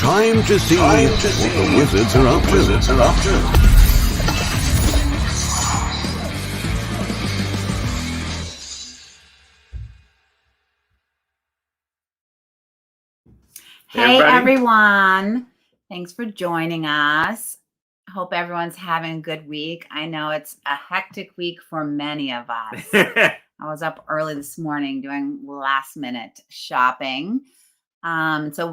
Time to see what the wizards are up to. Hey everyone, thanks for joining us. Hope everyone's having a good week. I know it's a hectic week for many of us. I was up early this morning doing last minute shopping. So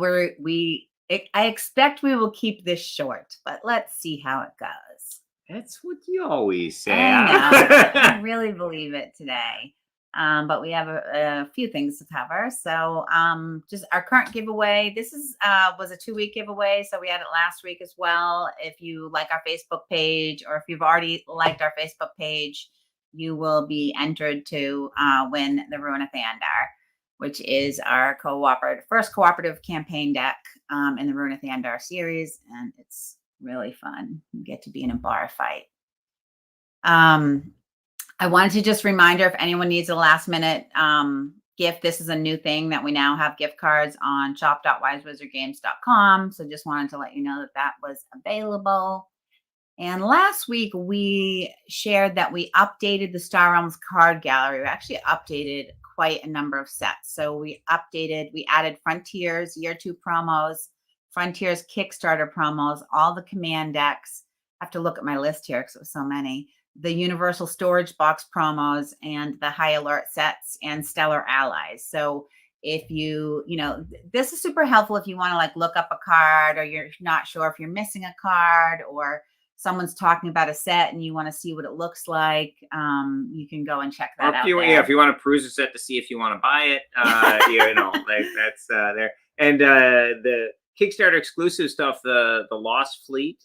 I expect we will keep this short, but let's see how it goes. That's what you always say. I know. I really believe it today. But we have a few things to cover. So just our current giveaway. This was a 2-week giveaway. So we had it last week as well. If you like our Facebook page, or if you've already liked our Facebook page, you will be entered to win the Ruin of Thandar, which is our first cooperative campaign deck in the Ruin of Thandar series. And it's really fun. You get to be in a bar fight. I wanted to just reminder, if anyone needs a last minute gift, this is a new thing that we now have gift cards on shop.wisewizardgames.com. So just wanted to let you know that was available. And last week we shared that we updated the Star Realms card gallery. We actually updated quite a number of sets. So we added Frontiers Year 2 promos, Frontiers Kickstarter promos, all the command decks. I have to look at my list here because it was so many. The Universal Storage Box promos and the High Alert sets and Stellar Allies. So if this is super helpful if you want to look up a card, or you're not sure if you're missing a card, or someone's talking about a set and you want to see what it looks like. You can go and check that out. If you want to peruse a set to see if you want to buy it, that's there. And the Kickstarter exclusive stuff, the Lost Fleet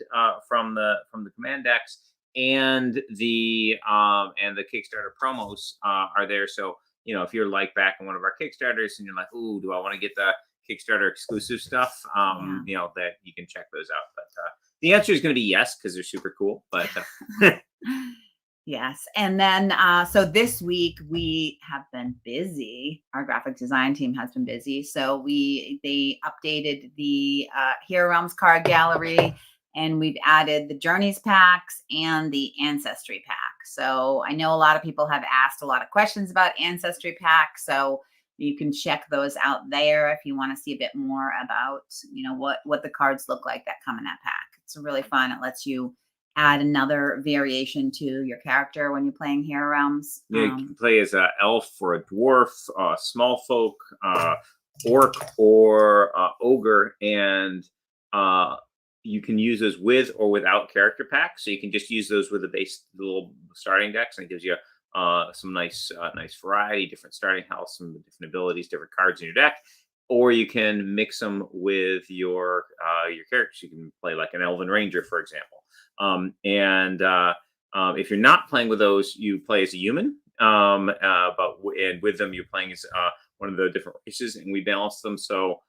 from the command decks, and the Kickstarter promos are there. So if you're back in one of our Kickstarters and you're like, ooh, do I want to get the Kickstarter exclusive stuff? That you can check those out. But the answer is going to be yes, because they're super cool. But yes. And then so this week we have been busy. Our graphic design team has been busy. So they updated the Hero Realms card gallery. And we've added the Journeys packs and the Ancestry pack. So I know a lot of people have asked a lot of questions about Ancestry packs. So you can check those out there if you want to see a bit more about, what the cards look like that come in that pack. It's really fun. It lets you add another variation to your character when you're playing Hero Realms. You can play as an elf or a dwarf, small folk, orc, or ogre, and you can use those with or without character packs. So you can just use those with the base little starting decks, and it gives you some nice variety, different starting health, some different abilities, different cards in your deck. Or you can mix them with your characters. You can play like an Elven Ranger, for example. If you're not playing with those, you play as a human. But with them, you're playing as one of the different races, and we balance them so.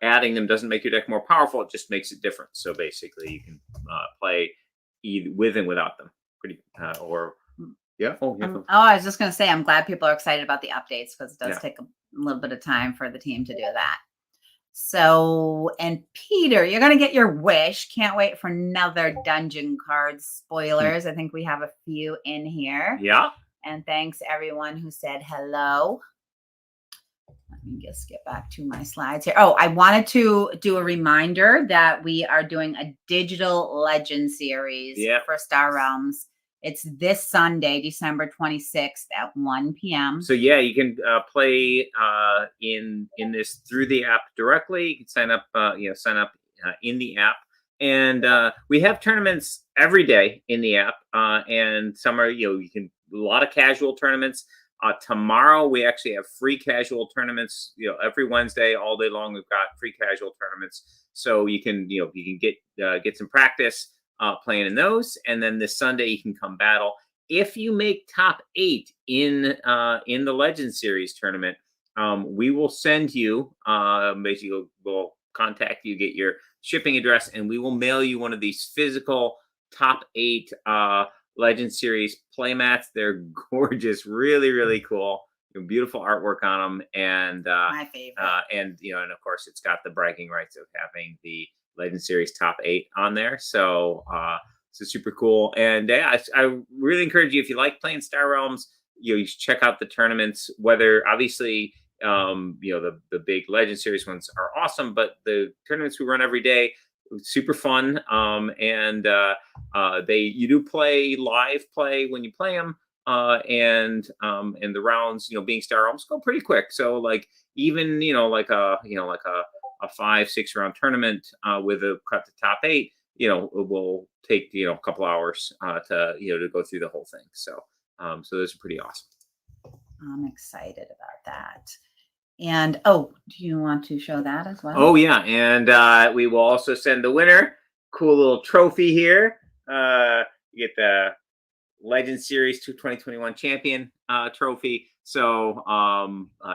Adding them doesn't make your deck more powerful; it just makes it different. So basically, you can play either with and without them. I was just going to say, I'm glad people are excited about the updates, because it does take a little bit of time for the team to do that. So, and Peter, you're going to get your wish. Can't wait for another dungeon card spoilers. I think we have a few in here. Yeah. And thanks everyone who said hello. Let me just get back to my slides here. Oh, I wanted to do a reminder that we are doing a digital legend series for Star Realms. It's this Sunday, December 26th at 1 p.m. So you can play in this through the app directly. You can sign up in the app, and we have tournaments every day in the app, and some are a lot of casual tournaments. Tomorrow we actually have free casual tournaments. Every Wednesday, all day long, we've got free casual tournaments. So you can get some practice playing in those, and then this Sunday you can come battle. If you make top 8 in the Legend Series tournament, we will send you basically we'll contact you, get your shipping address, and we will mail you one of these physical top 8 Legend Series playmats. They're gorgeous, really, really cool. beautiful artwork on them, and My favorite. and and of course it's got the bragging rights of having the Legend Series top 8 on there. So so super cool. And yeah, I really encourage you, if you like playing Star Realms, you should check out the tournaments. Whether obviously the big Legend Series ones are awesome, but the tournaments we run every day, super fun. And you do play live play when you play them. And the rounds, being Star Realms, go pretty quick. So like even like a 5-6 round tournament with a cut to top 8, it will take a couple hours to go through the whole thing. So so those are pretty awesome. I'm excited about that. And do you want to show that as well? Oh yeah, and we will also send the winner cool little trophy here. You get the Legend Series 2021 champion trophy. So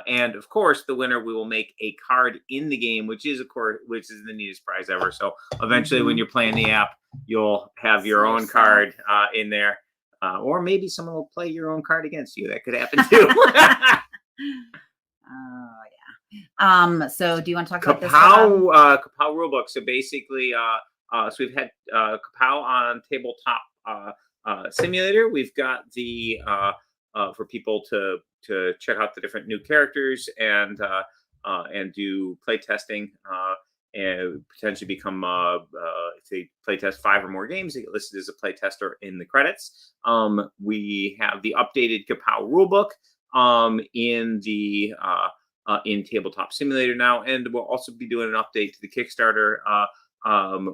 and of course the winner, we will make a card in the game, which is the neatest prize ever. So eventually when you're playing the app, you'll have your own card in there, or maybe someone will play your own card against you. That could happen too. Oh yeah. So do you want to talk about this? Kapow Rulebook. So basically, so we've had Kapow on tabletop simulator. We've got the for people to check out the different new characters and do play testing and potentially become if they play test 5 or more games, they get listed as a play tester in the credits. We have the updated Kapow Rulebook in the in tabletop simulator now, and we'll also be doing an update to the Kickstarter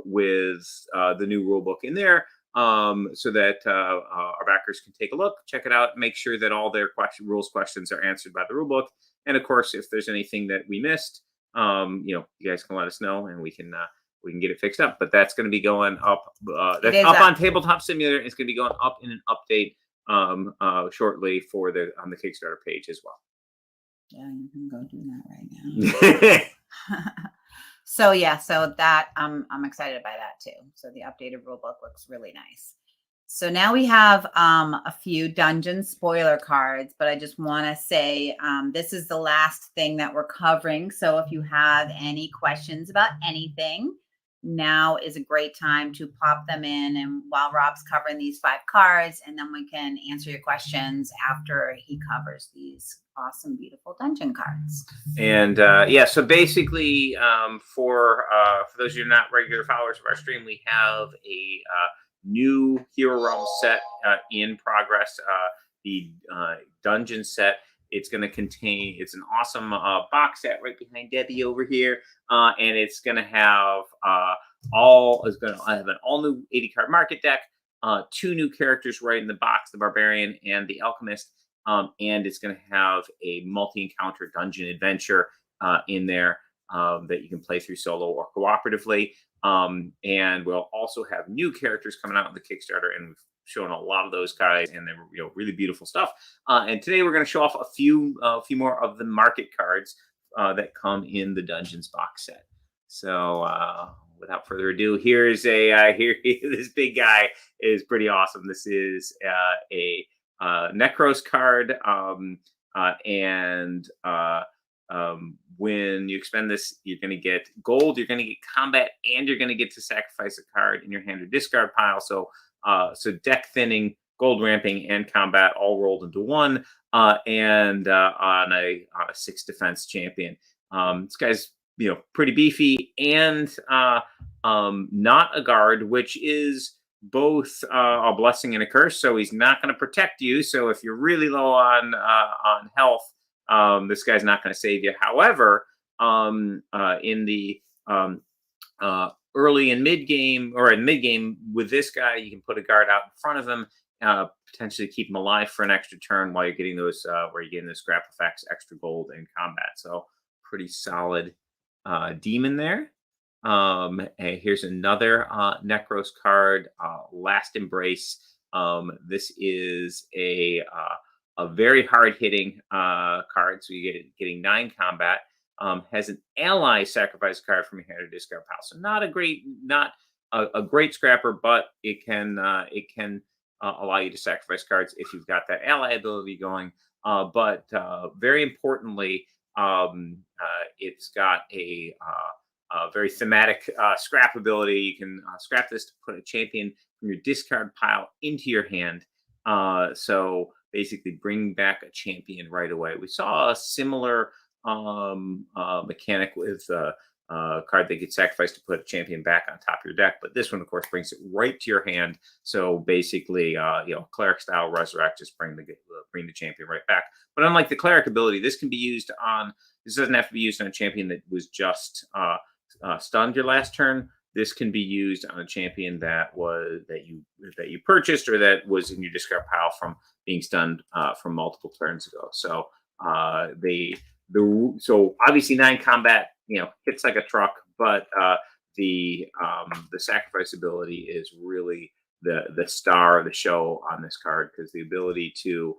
with the new rulebook in there, so that our backers can take a look, check it out, make sure that all their rules questions are answered by the rulebook. And of course, if there's anything that we missed, you guys can let us know, and we can get it fixed up. But that's going to be going up. That's up on tabletop simulator. It's going to be going up in an update shortly on the Kickstarter page as well. Yeah, you can go do that right now. So yeah, so that I'm excited by that too. So the updated rulebook looks really nice. So now we have a few dungeon spoiler cards, but I just want to say this is the last thing that we're covering. So if you have any questions about anything, now is a great time to pop them in, and while Rob's covering these 5 cards, and then we can answer your questions after he covers these awesome, beautiful dungeon cards. And yeah, so basically, for those of you not regular followers of our stream, we have a new Hero Realm set in progress. The dungeon set. It's going to contain. It's an awesome box set right behind Debbie over here, and it's going to have have an all new 80 card market deck, 2 new characters right in the box: the Barbarian and the Alchemist. And it's going to have a multi-encounter dungeon adventure in there that you can play through solo or cooperatively. And we'll also have new characters coming out on the Kickstarter, and we've shown a lot of those guys, and they were really beautiful stuff. And today we're going to show off a few more of the market cards that come in the Dungeons box set. So without further ado, here's this big guy is pretty awesome. This is a Necros card, and when you expend this, you're going to get gold, you're going to get combat, and you're going to get to sacrifice a card in your hand or discard pile. So deck thinning, gold ramping, and combat all rolled into one, and on a 6 defense champion. This guy's pretty beefy, and not a guard, which is both a blessing and a curse. So he's not going to protect you. So if you're really low on health, this guy's not going to save you. However, in the early and mid game, or in mid game with this guy, you can put a guard out in front of him, potentially keep him alive for an extra turn while you're getting those scrap effects, extra gold, and combat. So pretty solid demon there. And here's another Necros card, Last Embrace. This is a very hard hitting card. So you getting 9 combat. Has an ally sacrifice card from your hand or discard pile. So not a great scrapper, but it can allow you to sacrifice cards if you've got that ally ability going. but very importantly, it's got a very thematic scrap ability. You can scrap this to put a champion from your discard pile into your hand. So basically, bring back a champion right away. We saw a similar mechanic with card that gets sacrificed to put a champion back on top of your deck, but this one, of course, brings it right to your hand. So basically, cleric style resurrect, just bring the champion right back. But unlike the cleric ability, this can be used on. This doesn't have to be used on a champion that was just stunned your last turn. This can be used on a champion that you purchased or that was in your discard pile from being stunned from multiple turns ago. So so obviously 9 combat hits like a truck, but the sacrifice ability is really the star of the show on this card, because the ability to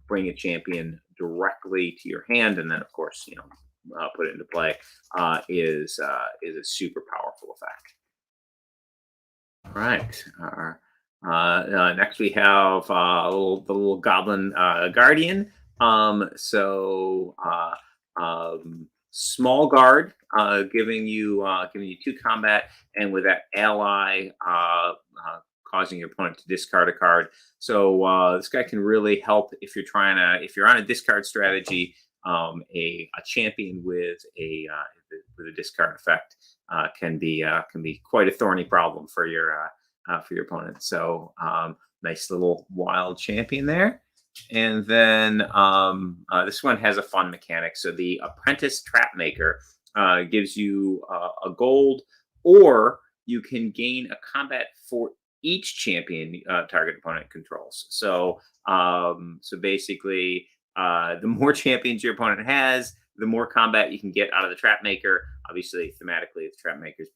bring a champion directly to your hand and then of course put it into play is a super powerful effect. All right. Next we have the little goblin guardian. Small guard, giving you 2 combat, and with that ally causing your opponent to discard a card. So this guy can really help if you're on a discard strategy. A champion with a discard effect can be quite a thorny problem for your opponent. So nice little wild champion there. And then this one has a fun mechanic. So the Apprentice Trap Maker gives you a gold, or you can gain a combat for each champion target opponent controls. So basically, the more champions your opponent has, the more combat you can get out of the Trap Maker. Obviously, thematically, the Trap Maker is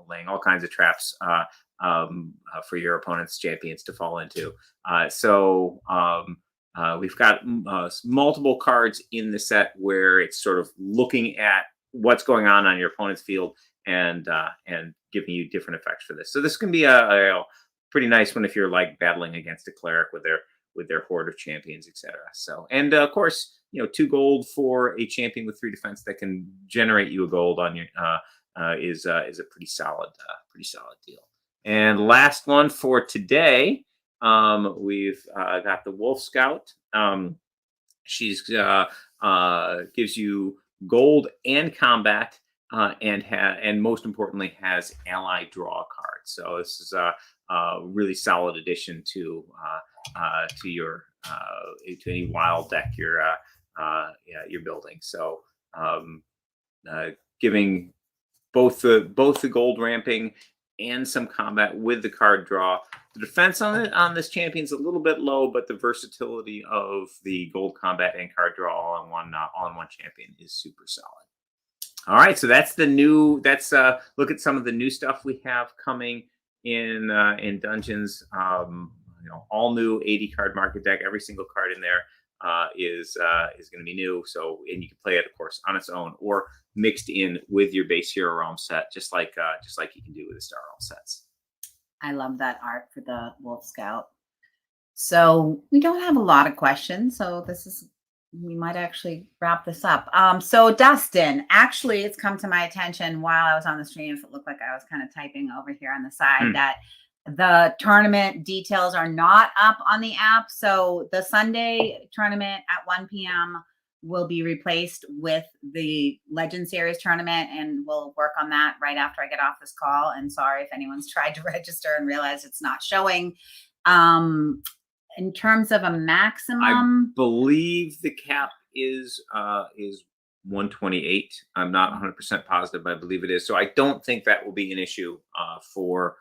laying all kinds of traps for your opponent's champions to fall into. We've got multiple cards in the set where it's sort of looking at what's going on your opponent's field and giving you different effects for this. So this can be a pretty nice one if you're like battling against a cleric with their horde of champions, etc. So, and of course, 2 gold for a champion with 3 defense that can generate you a gold on your is a pretty solid deal. And last one for today. We've got the Wolf Scout. She's gives you gold and combat, and most importantly has ally draw cards. So this is a really solid addition to your to any wild deck you're building. So giving both the gold ramping and some combat with the card draw. The defense on this champion's a little bit low, but the versatility of the gold combat and card draw all in one champion is super solid. All right, so that's the new. Look at some of the new stuff we have coming in Dungeons. All new 80 card market deck. Every single card in there is going to be new. So, and you can play it, of course, on its own or mixed in with your base Hero Realm set, just like you can do with the Star Realm sets. I love that art for the Wolf Scout. So we don't have a lot of questions. So we might actually wrap this up. So Dustin, actually, it's come to my attention while I was on the stream. If it looked like I was kind of typing over here on the side, that the tournament details are not up on the app. So the Sunday tournament at 1 p.m. will be replaced with the Legend Series tournament, and we'll work on that right after I get off this call. And sorry if anyone's tried to register and realized it's not showing. In terms of a maximum, I believe the cap is 128. I'm not 100% positive, but I believe it is. So I don't think that will be an issue for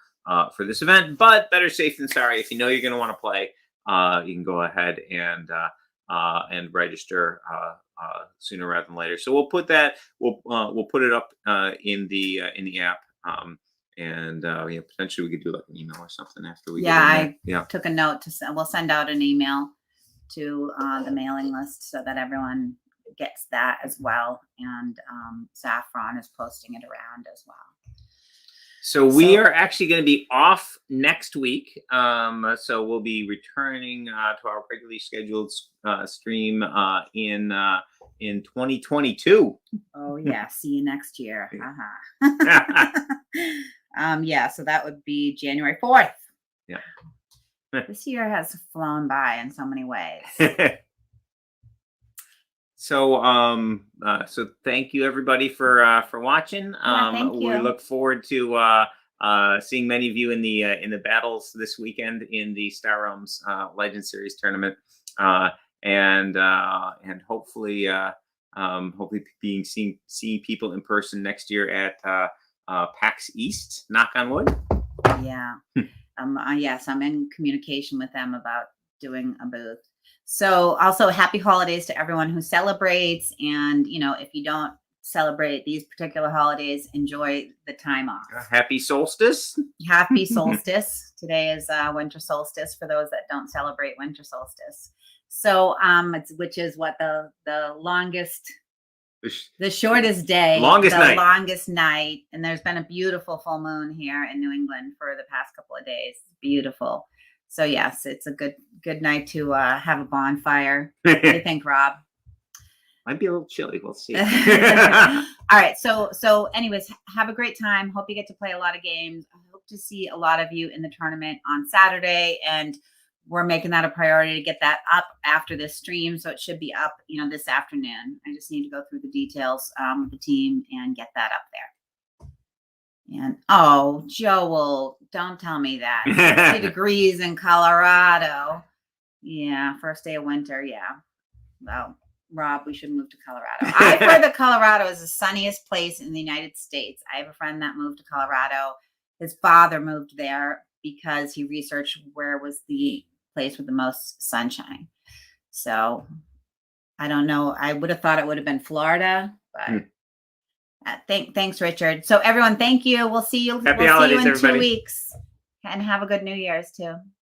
this event. But better safe than sorry. If you know you're going to want to play, you can go ahead and register sooner rather than later. So we'll put that. We'll put it up in the app. Potentially we could do like an email or something after we. I took a note we'll send out an email to the mailing list so that everyone gets that as well. And Saffron is posting it around as well. So we So- are actually going to be off next week. So we'll be returning to our regularly scheduled stream in 2022. Oh yeah, see you next year. Yeah, so that would be January 4th. Yeah. This year has flown by in so many ways. So so thank you everybody for watching. thank We you. look forward to seeing many of you in the battles this weekend in the Star Realms Legend Series tournament, and hopefully see people in person next year at PAX East. Knock on wood. Yeah. Yes, I'm in communication with them about doing a booth. So also happy holidays to everyone who celebrates. And, if you don't celebrate these particular holidays, enjoy the time off. Happy solstice. Happy solstice. Today is winter solstice for those that don't celebrate winter solstice. So which is what the longest, the shortest day, Longest the night. longest night. And there's been a beautiful full moon here in New England for the past couple of days. Beautiful. So yes, it's a good night to have a bonfire. What do you think, Rob? Might be a little chilly. We'll see. All right. So anyways, have a great time. Hope you get to play a lot of games. I hope to see a lot of you in the tournament on Saturday, and we're making that a priority to get that up after this stream. So it should be up, this afternoon. I just need to go through the details with the team and get that up there. And oh, Joel, don't tell me that. 60 degrees in Colorado. Yeah, first day of winter. Yeah. Well, Rob, we should move to Colorado. I've heard that Colorado is the sunniest place in the United States. I have a friend that moved to Colorado. His father moved there because he researched where was the place with the most sunshine. So I don't know. I would have thought it would have been Florida, but thanks, Richard. So everyone, thank you. We'll see you. Happy we'll holidays, see you in everybody. 2 weeks, and have a good New Year's too.